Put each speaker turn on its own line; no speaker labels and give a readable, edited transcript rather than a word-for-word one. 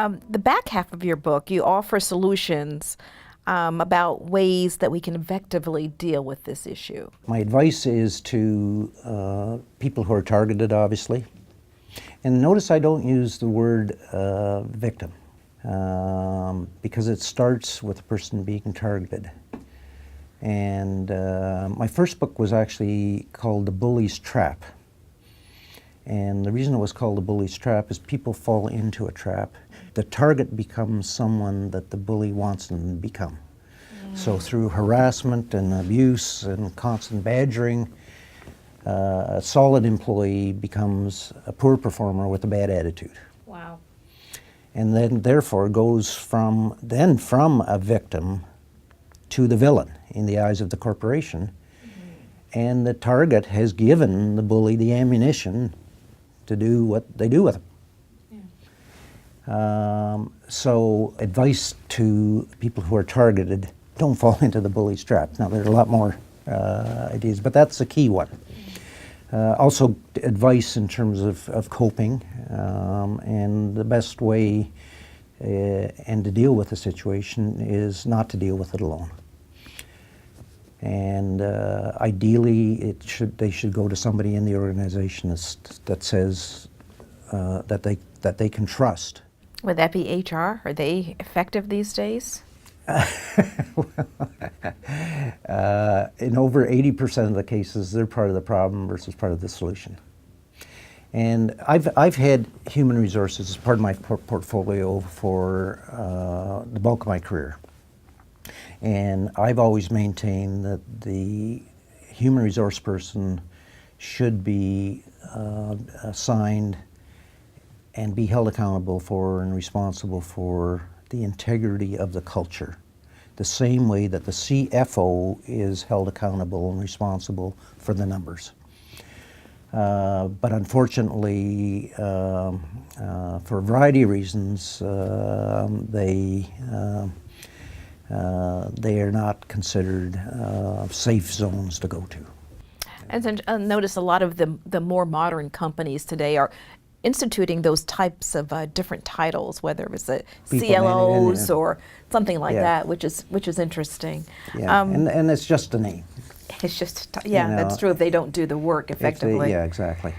The back half of your book, you offer solutions about ways that we can effectively deal with this issue.
My advice is to people who are targeted, obviously. And notice I don't use the word victim, because it starts with the person being targeted. And my first book was actually called The Bully's Trap. And the reason it was called The Bully's Trap is people fall into a trap. The target becomes someone that the bully wants them to become. So through harassment and abuse and constant badgering, a solid employee becomes a poor performer with a bad attitude.
Wow.
And then therefore goes from a victim to the villain in the eyes of the corporation. And the target has given the bully the ammunition to do what they do with him. So advice to people who are targeted: don't fall into the bully's trap. Now there are a lot more ideas, but that's a key one. Also advice in terms of coping, and the best way and to deal with the situation is not to deal with it alone. And ideally they should go to somebody in the organization that says that they can trust.
Would that be HR? Are they effective these days?
In over 80% of the cases, they're part of the problem versus part of the solution. And I've had human resources as part of my portfolio for the bulk of my career. And I've always maintained that the human resource person should be assigned and be held accountable for and responsible for the integrity of the culture, the same way that the CFO is held accountable and responsible for the numbers. But unfortunately, for a variety of reasons, they are not considered safe zones to go to.
And notice a lot of the more modern companies today are instituting those types of different titles, whether it was the CLOs or something like that, which is interesting.
Yeah, and it's just a name.
It's just, yeah, that's true if they don't do the work effectively.
Yeah, exactly.